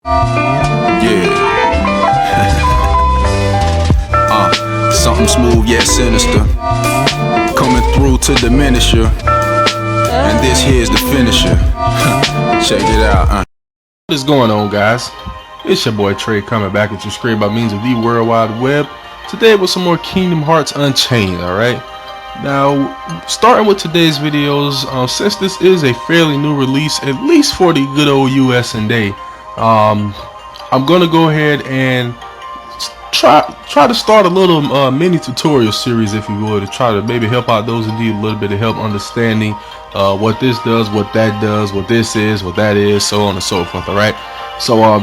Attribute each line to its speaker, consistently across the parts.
Speaker 1: Something smooth yet sinister, coming through to diminish you, and this here's the finisher. Check it out.
Speaker 2: What is going on, guys? It's your boy Trey coming back at your screen by means of the World Wide Web. Today with some more Kingdom Hearts Unchained. Alright, now starting with today's videos, since this is a fairly new release, at least for the good old US and day, I'm gonna go ahead and try to start a little mini tutorial series, if you will, to try to maybe help out those who need a little bit of help understanding what this does, what that does, what this is, what that is, so on and so forth. All right, so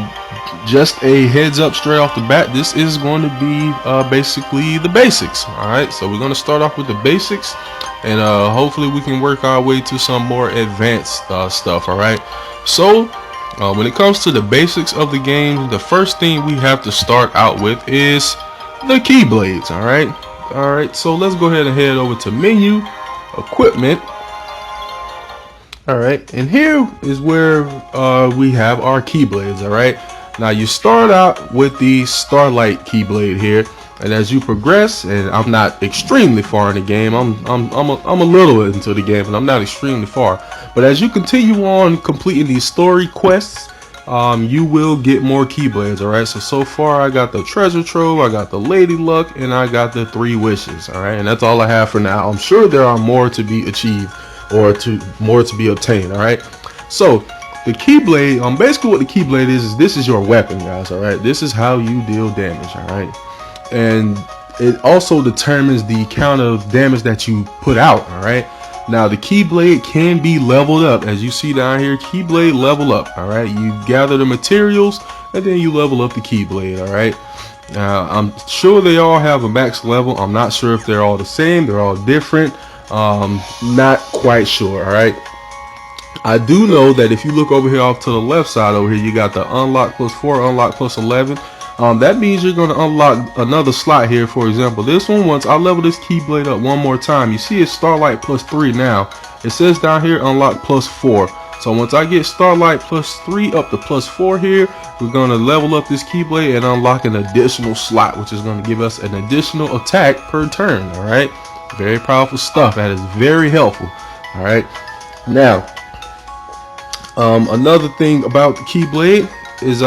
Speaker 2: just a heads up straight off the bat, this is going to be basically the basics. All right, so we're going to start off with the basics, and hopefully we can work our way to some more advanced stuff. All right, so when it comes to the basics of the game, the first thing we have to start out with is the Keyblades. All right, so let's go ahead and head over to menu, equipment. All right, and here is where we have our Keyblades. All right, now you start out with the Starlight Keyblade here, and as you progress, and I'm not extremely far in the game, I'm a little into the game, and I'm not extremely far. But as you continue on completing these story quests, you will get more Keyblades. Alright, so far I got the treasure trove, I got the lady luck, and I got the 3 wishes. Alright, and that's all I have for now. I'm sure there are more to be achieved, or more to be obtained. Alright, so the Keyblade, basically what the Keyblade is this is your weapon, guys. Alright, this is how you deal damage. Alright, and it also determines the count of damage that you put out. Alright, now the Keyblade can be leveled up, as you see down here. Keyblade level up. All right, you gather the materials and then you level up the Keyblade. All right, I'm sure they all have a max level. I'm not sure if they're all the same, they're all different. Not quite sure. All right, I do know that if you look over here off to the left side over here, you got the unlock +4, unlock +11. That means you're going to unlock another slot here. For example, this one, once I level this Keyblade up one more time, you see it's Starlight +3 now. It says down here unlock +4. So once I get Starlight +3 up to +4 here, we're going to level up this Keyblade and unlock an additional slot, which is going to give us an additional attack per turn. All right, very powerful stuff. That is very helpful. All right, now another thing about the Keyblade is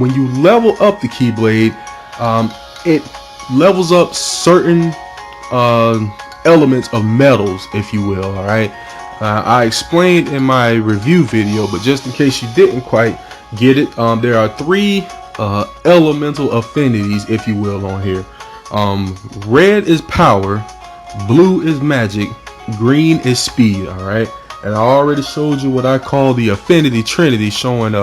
Speaker 2: when you level up the Keyblade, it levels up certain elements of metals, if you will. All right, I explained in my review video, but just in case you didn't quite get it, there are 3 elemental affinities, if you will, on here. Red is power, blue is magic, green is speed. All right, and I already showed you what I call the Affinity Trinity, showing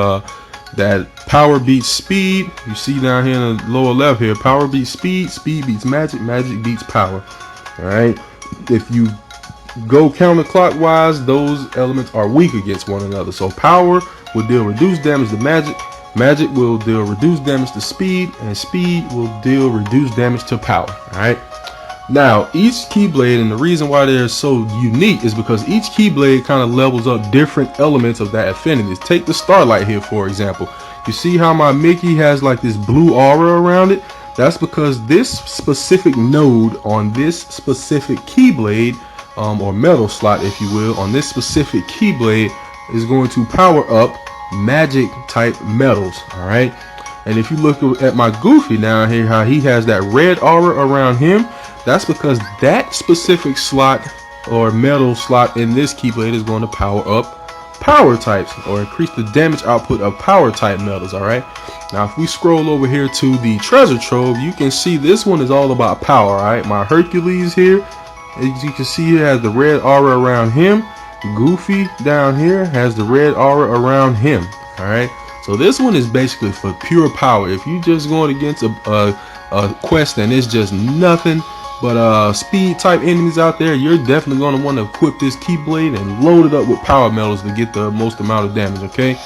Speaker 2: that power beats speed. You see down here in the lower left here, power beats speed, speed beats magic, magic beats power. All right, if you go counterclockwise, those elements are weak against one another. So power will deal reduced damage to magic, magic will deal reduced damage to speed, and speed will deal reduced damage to power. All right, now each Keyblade, and the reason why they're so unique is because each Keyblade kind of levels up different elements of that affinity. Take the Starlight here, for example. You see how my Mickey has like this blue aura around it? That's because this specific node on this specific Keyblade, or metal slot, if you will, on this specific Keyblade is going to power up magic type metals. All right, and if you look at my Goofy down here, how he has that red aura around him, that's because that specific slot or metal slot in this Keyblade is going to power up power types, or increase the damage output of power type metals. All right, now if we scroll over here to the treasure trove, you can see this one is all about power. All right, my Hercules here, as you can see, he has the red aura around him. Goofy down here has the red aura around him. All right, so this one is basically for pure power. If you just going against a quest and it's just nothing but speed type enemies out there, you're definitely going to want to equip this Keyblade and load it up with power metals to get the most amount of damage. Okay,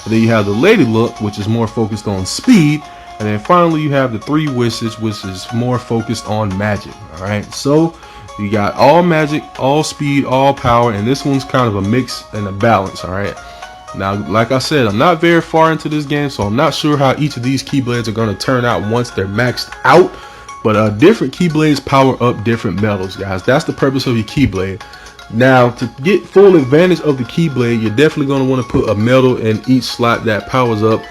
Speaker 2: and then you have the Lady Luck, which is more focused on speed, and then finally you have the 3 wishes, which is more focused on magic. All right, so you got all magic, all speed, all power, and this one's kind of a mix and a balance. All right, Now, like I said, I'm not very far into this game, so I'm not sure how each of these Keyblades are going to turn out once they're maxed out. But different Keyblades power up different medals, guys. That's the purpose of your Keyblade. Now, to get full advantage of the Keyblade, you're definitely going to want to put a medal in each slot that powers up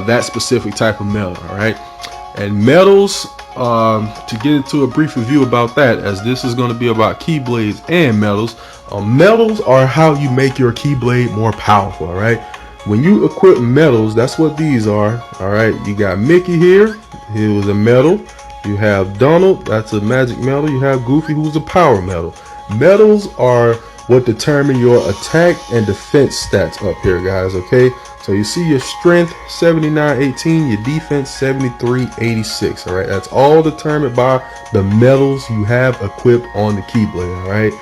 Speaker 2: that specific type of medal, all right? And medals, to get into a brief review about that, as this is going to be about Keyblades and medals. Medals are how you make your Keyblade more powerful, all right? When you equip medals, that's what these are, all right? You got Mickey here. Here was a medal. You have Donald, that's a magic medal. You have Goofy, who's a power medal. Medals are what determine your attack and defense stats up here, guys, okay? So you see your strength 79-18, your defense 73-86, all right? That's all determined by the medals you have equipped on the Keyblade, all right?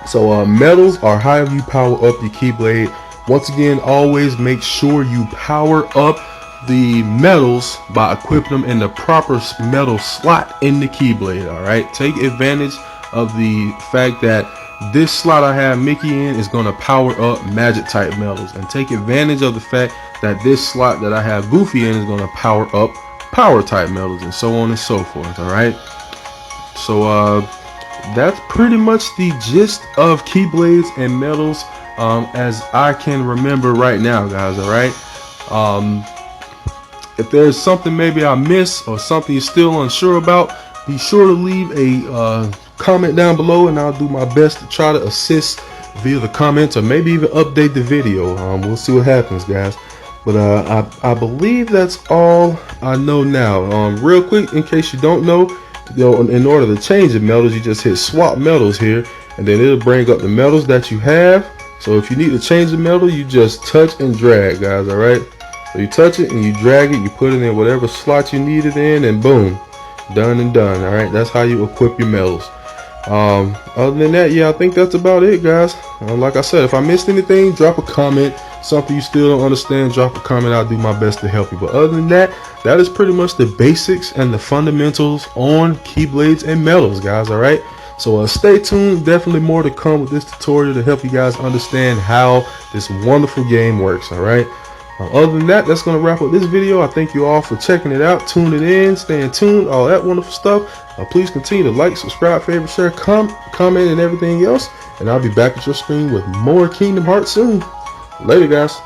Speaker 2: So medals are how you power up your Keyblade. Once again, always make sure you power up the medals by equipping them in the proper medal slot in the Keyblade, all right? Take advantage of the fact that this slot I have Mickey in is going to power up magic type medals, and take advantage of the fact that this slot that I have Goofy in is going to power up power type medals, and so on and so forth, all right? So that's pretty much the gist of Keyblades and medals as I can remember right now, guys, all right? If there's something maybe I missed or something you're still unsure about, be sure to leave a comment down below, and I'll do my best to try to assist via the comments, or maybe even update the video. We'll see what happens, guys. But I believe that's all I know now. Real quick, in case you don't know, in order to change the medals, you just hit swap medals here, and then it'll bring up the medals that you have. So if you need to change the medal, you just touch and drag, guys, all right? So you touch it and you drag it, you put it in whatever slot you need it in, and boom, done and done. All right, that's how you equip your medals. Other than that, yeah, I think that's about it, guys. Like I said, if I missed anything, drop a comment. Something you still don't understand, drop a comment. I'll do my best to help you. But other than that, that is pretty much the basics and the fundamentals on Keyblades and medals, guys. All right, so stay tuned. Definitely more to come with this tutorial to help you guys understand how this wonderful game works. All right. Other than that, that's going to wrap up this video. I thank you all for checking it out, tuning in, staying tuned, all that wonderful stuff. Please continue to like, subscribe, favorite, share, comment, and everything else. And I'll be back at your screen with more Kingdom Hearts soon. Later, guys.